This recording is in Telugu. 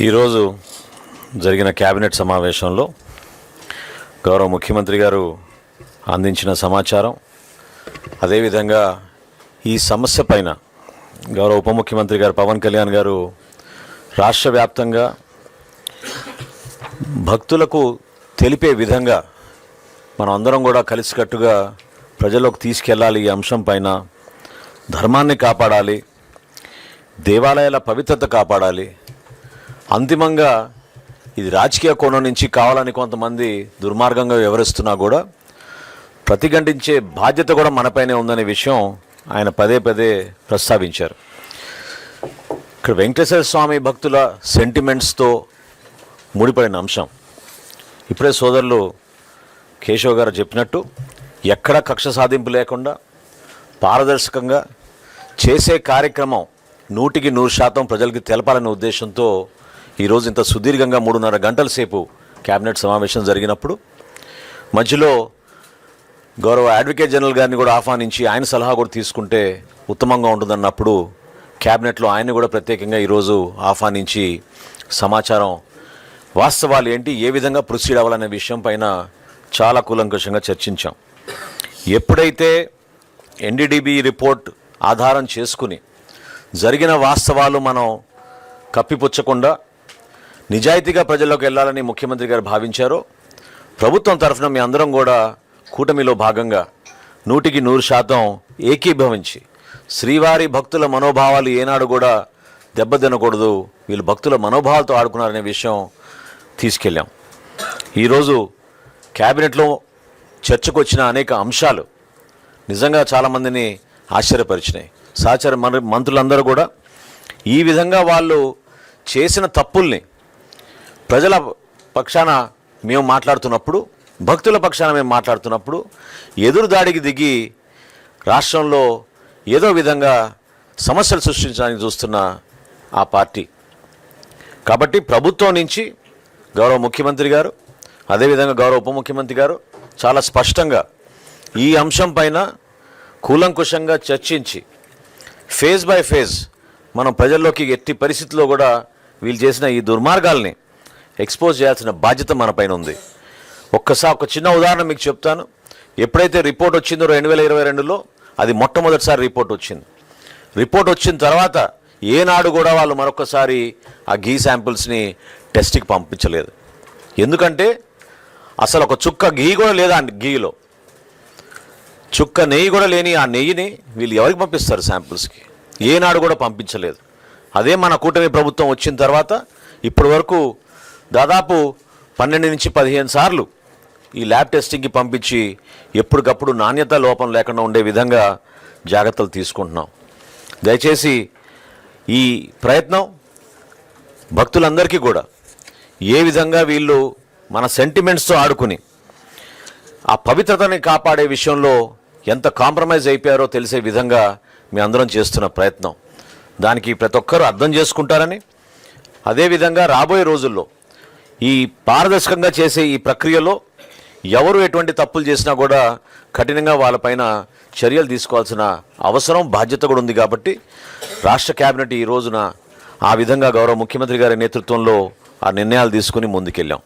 ఈరోజు జరిగిన కేబినెట్ సమావేశంలో గౌరవ ముఖ్యమంత్రి గారు అందించిన సమాచారం, అదేవిధంగా ఈ సమస్య పైన గౌరవ ఉప ముఖ్యమంత్రి గారు పవన్ కళ్యాణ్ గారు రాష్ట్ర వ్యాప్తంగా భక్తులకు తెలిపే విధంగా మనం అందరం కూడా కలిసికట్టుగా ప్రజల్లోకి తీసుకెళ్ళాలి. ఈ అంశం పైన ధర్మాన్ని కాపాడాలి, దేవాలయాల పవిత్రత కాపాడాలి. అంతిమంగా ఇది రాజకీయ కోణం నుంచి కావాలని కొంతమంది దుర్మార్గంగా వ్యవహరిస్తున్నా కూడా ప్రతిఘటించే బాధ్యత కూడా మనపైనే ఉందనే విషయం ఆయన పదే పదే ప్రస్తావించారు. ఇక్కడ వెంకటేశ్వర స్వామి భక్తుల సెంటిమెంట్స్తో ముడిపడిన అంశం. ఇప్పుడే సోదరులు కేశవ్ గారు చెప్పినట్టు ఎక్కడ కక్ష సాధింపు లేకుండా పారదర్శకంగా చేసే కార్యక్రమం 100% ప్రజలకి తెలపాలనే ఉద్దేశంతో ఈరోజు ఇంత సుదీర్ఘంగా 3.5 గంటల సేపు కేబినెట్ సమావేశం జరిగినప్పుడు మధ్యలో గౌరవ అడ్వకేట్ జనరల్ గారిని కూడా ఆహ్వానించి ఆయన సలహా కూడా తీసుకుంటే ఉత్తమంగా ఉంటుందన్నప్పుడు కేబినెట్లో ఆయన్ని కూడా ప్రత్యేకంగా ఈరోజు ఆహ్వానించి సమాచారం, వాస్తవాలు ఏంటి, ఏ విధంగా ప్రొసీడ్ అవ్వాలనే విషయం పైన చాలా కూలంకషంగా చర్చించాం. ఎప్పుడైతే ఎన్డీడీబీ రిపోర్ట్ ఆధారం చేసుకుని జరిగిన వాస్తవాలు మనం కప్పిపుచ్చకుండా నిజాయితీగా ప్రజల్లోకి వెళ్ళాలని ముఖ్యమంత్రి గారు భావించారో, ప్రభుత్వం తరఫున మీ అందరం కూడా కూటమిలో భాగంగా 100% ఏకీభవించి శ్రీవారి భక్తుల మనోభావాలు ఏనాడు కూడా దెబ్బతినకూడదు, వీళ్ళు భక్తుల మనోభావాలతో ఆడుకున్నారనే విషయం తీసుకెళ్ళాం. ఈరోజు క్యాబినెట్లో చర్చకు వచ్చిన అనేక అంశాలు నిజంగా చాలామందిని ఆశ్చర్యపరిచినాయి. సహచర మంత్రులందరూ కూడా ఈ విధంగా వాళ్ళు చేసిన తప్పుల్ని ప్రజల పక్షాన మేము మాట్లాడుతున్నప్పుడు, భక్తుల పక్షాన మేము మాట్లాడుతున్నప్పుడు ఎదురు దాడికి దిగి రాష్ట్రంలో ఏదో విధంగా సమస్యలు సృష్టించడానికి చూస్తున్న ఆ పార్టీ. కాబట్టి ప్రభుత్వం నుంచి గౌరవ ముఖ్యమంత్రి గారు, అదేవిధంగా గౌరవ ఉప ముఖ్యమంత్రి గారు చాలా స్పష్టంగా ఈ అంశం పైన కూలంకుషంగా చర్చించి ఫేజ్ బై ఫేజ్ మనం ప్రజల్లోకి ఎట్టి పరిస్థితుల్లో కూడా వీళ్ళు చేసిన ఈ దుర్మార్గాల్ని ఎక్స్పోజ్ చేయాల్సిన బాధ్యత మన పైన ఉంది. ఒక చిన్న ఉదాహరణ మీకు చెప్తాను. ఎప్పుడైతే రిపోర్ట్ వచ్చిందో 2022లో అది మొట్టమొదటిసారి రిపోర్ట్ వచ్చింది. రిపోర్ట్ వచ్చిన తర్వాత ఏనాడు కూడా వాళ్ళు మరొకసారి ఆ ఘీ శాంపిల్స్ని టెస్ట్కి పంపించలేదు. ఎందుకంటే అసలు ఒక చుక్క ఘీ కూడా లేదా, ఘీలో చుక్క నెయ్యి కూడా లేని ఆ నెయ్యిని వీళ్ళు ఎవరికి పంపిస్తారు శాంపిల్స్కి? ఏనాడు కూడా పంపించలేదు. అదే మన కూటమి ప్రభుత్వం వచ్చిన తర్వాత ఇప్పటి వరకు దాదాపు 12 నుంచి 15 సార్లు ఈ ల్యాబ్ టెస్టింగ్కి పంపించి ఎప్పటికప్పుడు నాణ్యత లోపం లేకుండా ఉండే విధంగా జాగ్రత్తలు తీసుకుంటున్నాం. దయచేసి ఈ ప్రయత్నం భక్తులందరికీ కూడా ఏ విధంగా వీళ్ళు మన సెంటిమెంట్స్తో ఆడుకుని ఆ పవిత్రతని కాపాడే విషయంలో ఎంత కాంప్రమైజ్ అయిపోయారో తెలిసే విధంగా మీ అందరం చేస్తున్న ప్రయత్నం, దానికి ప్రతి ఒక్కరూ అర్థం చేసుకుంటారని, అదేవిధంగా రాబోయే రోజుల్లో ఈ పారదర్శకంగా చేసే ఈ ప్రక్రియలో ఎవరు ఎటువంటి తప్పులు చేసినా కూడా కఠినంగా వాళ్ళపైన చర్యలు తీసుకోవాల్సిన అవసరం, బాధ్యత కూడా ఉంది. కాబట్టి రాష్ట్ర కేబినెట్ ఈ రోజున ఆ విధంగా గౌరవ ముఖ్యమంత్రి గారి నేతృత్వంలో ఆ నిర్ణయాలు తీసుకుని ముందుకెళ్ళాం.